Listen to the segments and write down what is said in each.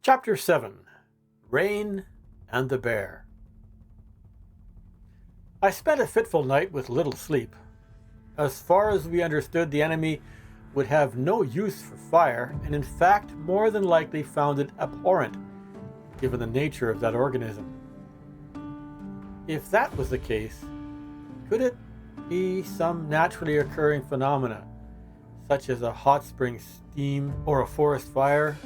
Chapter 7. Rain and the Bear. I spent a fitful night with little sleep. As far as we understood, the enemy would have no use for fire, and in fact more than likely found it abhorrent, given the nature of that organism. If that was the case, could it be some naturally occurring phenomena, such as a hot spring steam or a forest fire?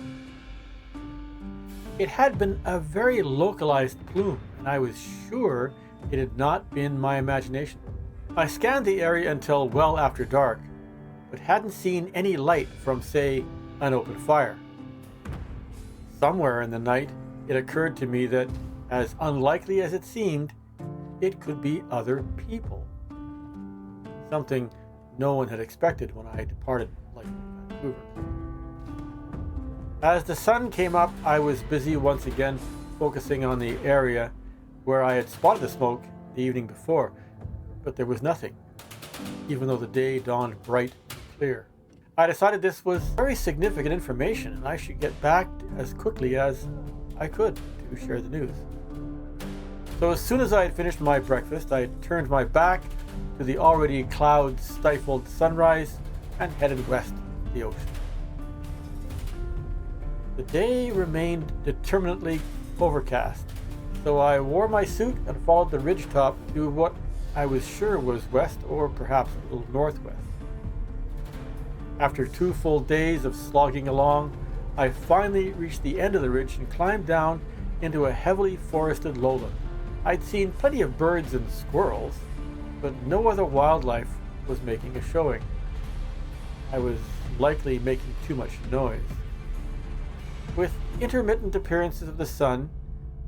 It had been a very localized plume, and I was sure it had not been my imagination. I scanned the area until well after dark, but hadn't seen any light from, say, an open fire. Somewhere in the night, it occurred to me that, as unlikely as it seemed, it could be other people. Something no one had expected when I departed Vancouver. As the sun came up, I was busy once again focusing on the area where I had spotted the smoke the evening before, but there was nothing, even though the day dawned bright and clear. I decided this was very significant information and I should get back as quickly as I could to share the news. So as soon as I had finished my breakfast, I turned my back to the already cloud-stifled sunrise and headed west to the ocean. The day remained determinately overcast, so I wore my suit and followed the ridgetop to what I was sure was west or perhaps a little northwest. After 2 full days of slogging along, I finally reached the end of the ridge and climbed down into a heavily forested lowland. I'd seen plenty of birds and squirrels, but no other wildlife was making a showing. I was likely making too much noise. With intermittent appearances of the sun,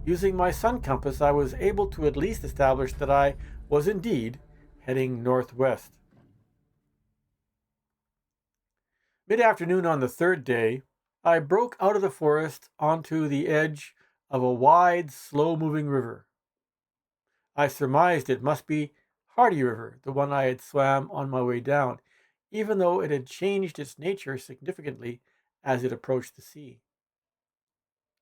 using my sun compass, I was able to at least establish that I was indeed heading northwest. Mid-afternoon on the 3rd day, I broke out of the forest onto the edge of a wide, slow-moving river. I surmised it must be Hardy River, the one I had swam on my way down, even though it had changed its nature significantly as it approached the sea.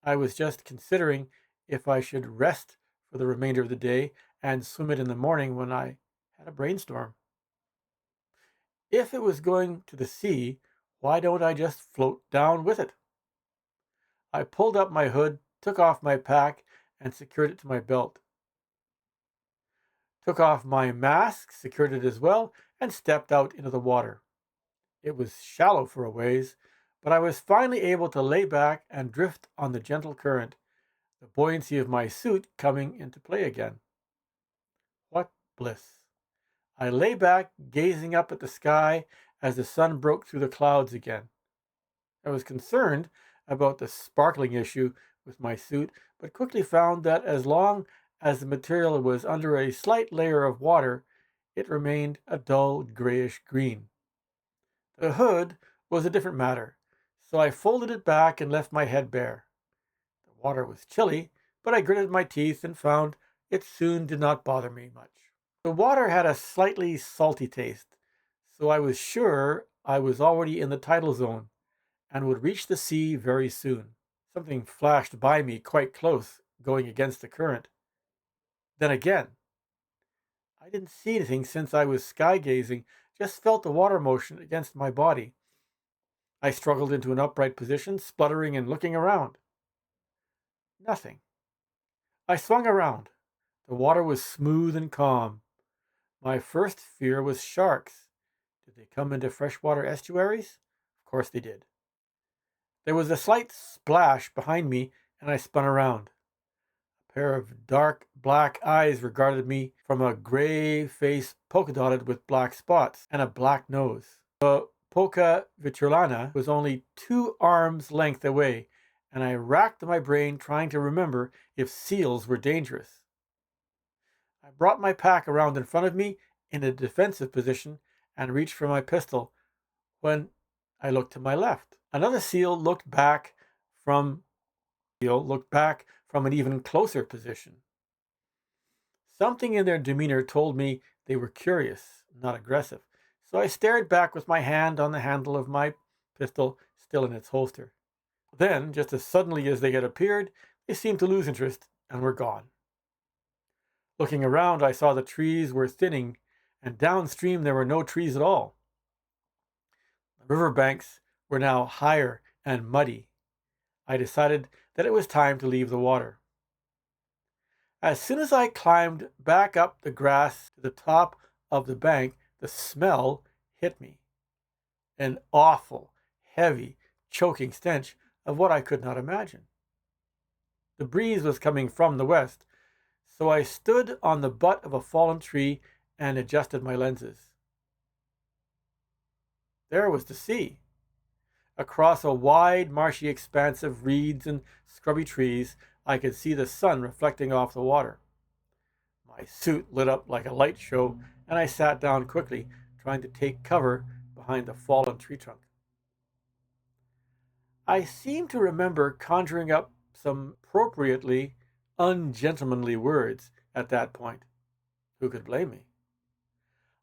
I was just considering if I should rest for the remainder of the day and swim it in the morning when I had a brainstorm. If it was going to the sea, why don't I just float down with it? I pulled up my hood, took off my pack, and secured it to my belt. Took off my mask, secured it as well, and stepped out into the water. It was shallow for a ways, but I was finally able to lay back and drift on the gentle current, the buoyancy of my suit coming into play again. What bliss! I lay back, gazing up at the sky as the sun broke through the clouds again. I was concerned about the sparkling issue with my suit, but quickly found that as long as the material was under a slight layer of water, it remained a dull grayish green. The hood was a different matter, so I folded it back and left my head bare. The water was chilly, but I gritted my teeth and found it soon did not bother me much. The water had a slightly salty taste, so I was sure I was already in the tidal zone and would reach the sea very soon. Something flashed by me quite close, going against the current. Then again, I didn't see anything since I was sky gazing, just felt the water motion against my body. I struggled into an upright position, spluttering and looking around. Nothing. I swung around. The water was smooth and calm. My first fear was sharks. Did they come into freshwater estuaries? Of course they did. There was a slight splash behind me, and I spun around. A pair of dark black eyes regarded me from a gray face polka-dotted with black spots and a black nose. The Poca vitulana was only 2 arms' length away, and I racked my brain trying to remember if seals were dangerous. I brought my pack around in front of me in a defensive position and reached for my pistol when I looked to my left. Another seal looked back from an even closer position. Something in their demeanor told me they were curious, not aggressive, so I stared back with my hand on the handle of my pistol still in its holster. Then, just as suddenly as they had appeared, they seemed to lose interest and were gone. Looking around, I saw the trees were thinning, and downstream there were no trees at all. The river banks were now higher and muddy. I decided that it was time to leave the water. As soon as I climbed back up the grass to the top of the bank, the smell hit me. An awful, heavy, choking stench of what I could not imagine. The breeze was coming from the west, so I stood on the butt of a fallen tree and adjusted my lenses. There was the sea. Across a wide, marshy expanse of reeds and scrubby trees, I could see the sun reflecting off the water. My suit lit up like a light show, and I sat down quickly, trying to take cover behind the fallen tree trunk. I seem to remember conjuring up some appropriately ungentlemanly words at that point. Who could blame me?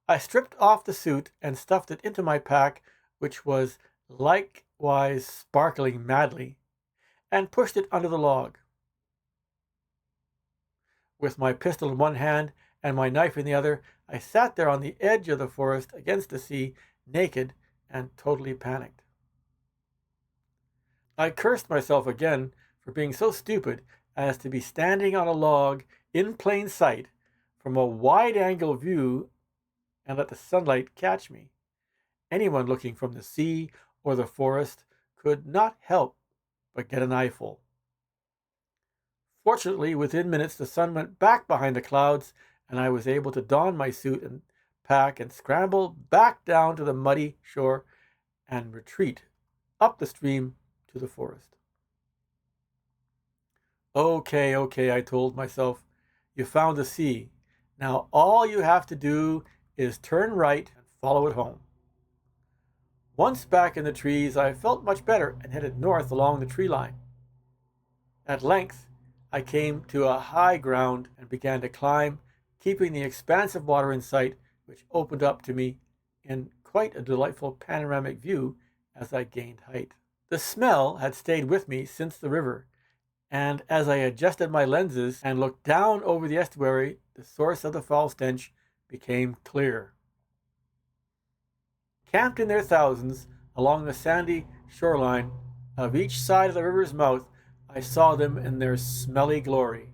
I stripped off the suit and stuffed it into my pack, which was likewise sparkling madly, and pushed it under the log. With my pistol in one hand and my knife in the other, I sat there on the edge of the forest against the sea, naked and totally panicked. I cursed myself again for being so stupid as to be standing on a log in plain sight from a wide-angle view and let the sunlight catch me. Anyone looking from the sea or the forest could not help but get an eyeful. Fortunately, within minutes, the sun went back behind the clouds, and I was able to don my suit and pack and scramble back down to the muddy shore and retreat up the stream to the forest. Okay, I told myself. You found the sea. Now all you have to do is turn right and follow it home. Once back in the trees, I felt much better and headed north along the tree line. At length, I came to a high ground and began to climb, keeping the expanse of water in sight, which opened up to me in quite a delightful panoramic view as I gained height. The smell had stayed with me since the river, and as I adjusted my lenses and looked down over the estuary, the source of the foul stench became clear. Camped in their thousands along the sandy shoreline of each side of the river's mouth, I saw them in their smelly glory.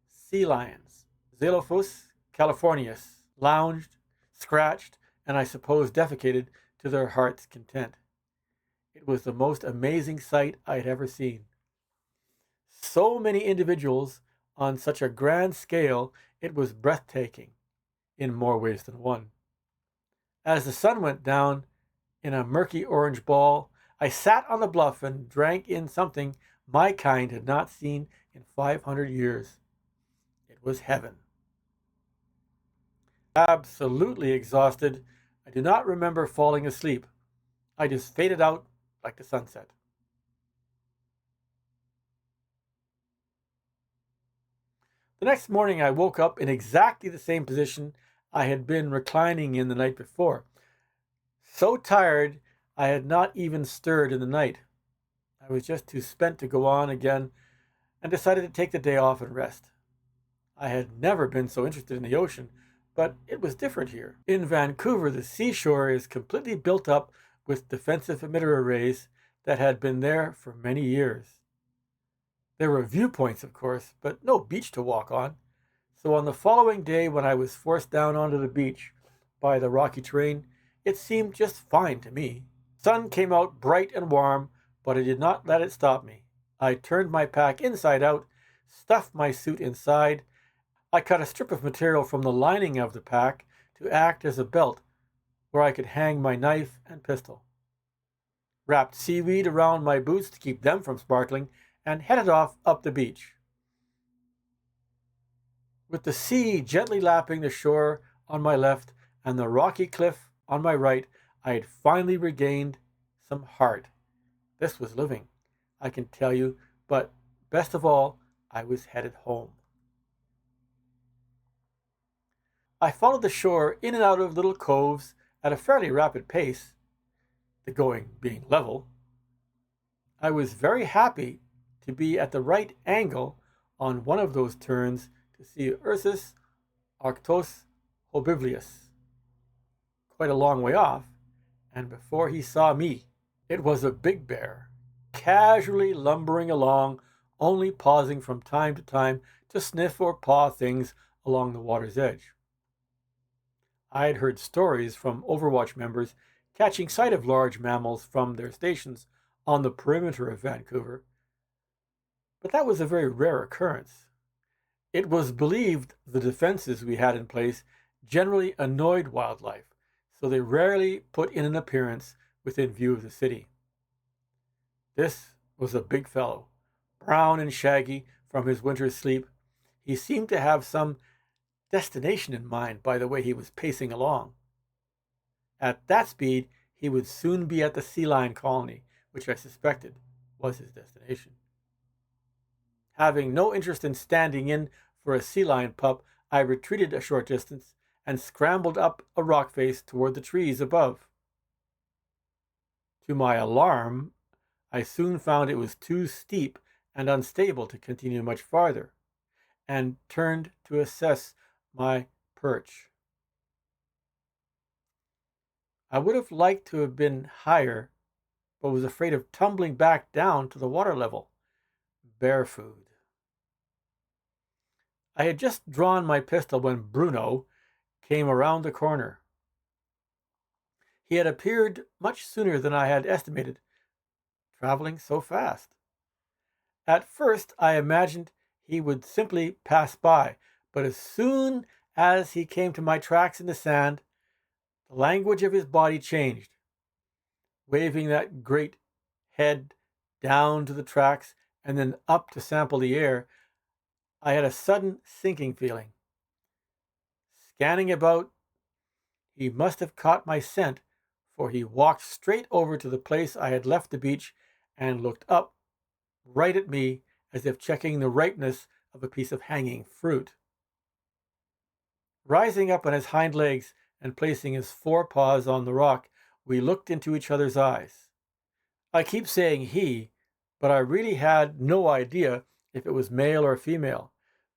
Sea lions, Xelophus californius, lounged, scratched, and I suppose defecated to their heart's content. It was the most amazing sight I had ever seen. So many individuals on such a grand scale, it was breathtaking in more ways than one. As the sun went down in a murky orange ball, I sat on the bluff and drank in something my kind had not seen in 500 years. It was heaven. Absolutely exhausted, I do not remember falling asleep. I just faded out like the sunset. The next morning, I woke up in exactly the same position I had been reclining in the night before. So tired, I had not even stirred in the night. I was just too spent to go on again and decided to take the day off and rest. I had never been so interested in the ocean, but it was different here. In Vancouver, the seashore is completely built up with defensive emitter arrays that had been there for many years. There were viewpoints, of course, but no beach to walk on. So on the following day, when I was forced down onto the beach by the rocky terrain, it seemed just fine to me. Sun came out bright and warm, but I did not let it stop me. I turned my pack inside out, stuffed my suit inside. I cut a strip of material from the lining of the pack to act as a belt where I could hang my knife and pistol. Wrapped seaweed around my boots to keep them from sparkling, and headed off up the beach. With the sea gently lapping the shore on my left and the rocky cliff on my right, I had finally regained some heart. This was living, I can tell you, but best of all, I was headed home. I followed the shore in and out of little coves at a fairly rapid pace, the going being level. I was very happy to be at the right angle on one of those turns to see Ursus arctos hobiblius, quite a long way off, and before he saw me, it was a big bear, casually lumbering along, only pausing from time to time to sniff or paw things along the water's edge. I had heard stories from Overwatch members catching sight of large mammals from their stations on the perimeter of Vancouver, but that was a very rare occurrence. It was believed the defenses we had in place generally annoyed wildlife, so they rarely put in an appearance within view of the city. This was a big fellow, brown and shaggy from his winter's sleep. He seemed to have some destination in mind by the way he was pacing along. At that speed, he would soon be at the sea lion colony, which I suspected was his destination. Having no interest in standing in for a sea lion pup, I retreated a short distance and scrambled up a rock face toward the trees above. To my alarm, I soon found it was too steep and unstable to continue much farther, and turned to assess my perch. I would have liked to have been higher, but was afraid of tumbling back down to the water level. Bear food. I had just drawn my pistol when Bruno came around the corner. He had appeared much sooner than I had estimated, traveling so fast. At first, I imagined he would simply pass by, but as soon as he came to my tracks in the sand, the language of his body changed. Waving that great head down to the tracks and then up to sample the air, I had a sudden sinking feeling. Scanning about, he must have caught my scent, for he walked straight over to the place I had left the beach and looked up right at me as if checking the ripeness of a piece of hanging fruit. Rising up on his hind legs and placing his forepaws on the rock, we looked into each other's eyes. I keep saying he, but I really had no idea if it was male or female.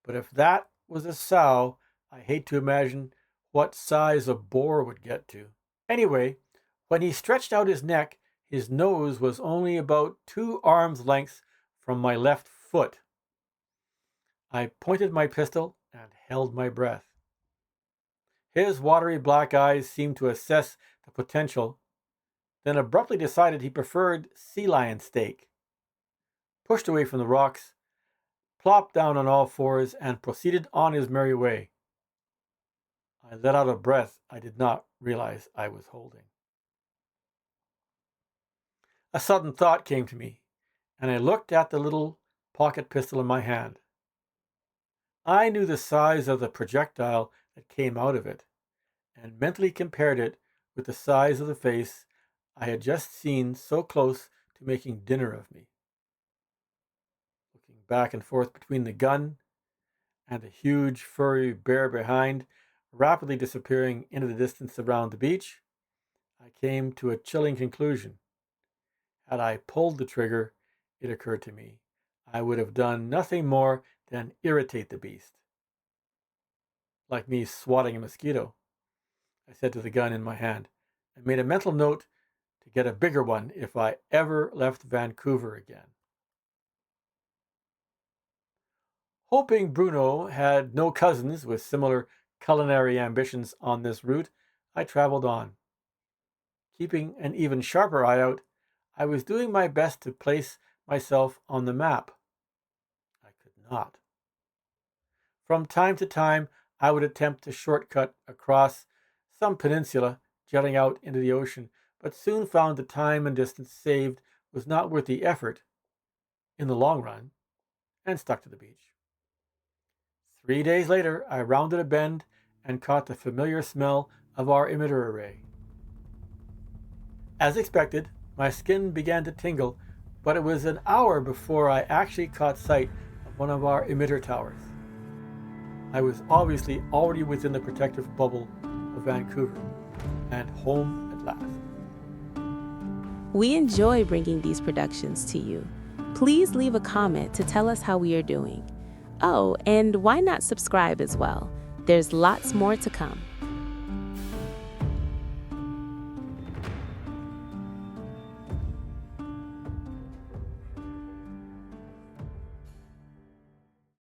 But if that was a sow, I hate to imagine what size a boar would get to. Anyway, when he stretched out his neck, his nose was only about 2 arms' lengths from my left foot. I pointed my pistol and held my breath. His watery black eyes seemed to assess the potential, then abruptly decided he preferred sea lion steak, pushed away from the rocks, plopped down on all fours, and proceeded on his merry way. I let out a breath I did not realize I was holding. A sudden thought came to me, and I looked at the little pocket pistol in my hand. I knew the size of the projectile that came out of it, and mentally compared it with the size of the face I had just seen so close to making dinner of me. Looking back and forth between the gun and the huge furry bear behind, rapidly disappearing into the distance around the beach, I came to a chilling conclusion. Had I pulled the trigger, it occurred to me, I would have done nothing more than irritate the beast. Like me swatting a mosquito, I said to the gun in my hand, and made a mental note to get a bigger one if I ever left Vancouver again. Hoping Bruno had no cousins with similar culinary ambitions on this route, I traveled on. Keeping an even sharper eye out, I was doing my best to place myself on the map. I could not. From time to time, I would attempt to shortcut across some peninsula jutting out into the ocean, but soon found the time and distance saved was not worth the effort in the long run, and stuck to the beach. 3 days later, I rounded a bend and caught the familiar smell of our emitter array. As expected, my skin began to tingle, but it was an hour before I actually caught sight of one of our emitter towers. I was obviously already within the protective bubble of Vancouver, and home at last. We enjoy bringing these productions to you. Please leave a comment to tell us how we are doing. Oh, and why not subscribe as well? There's lots more to come.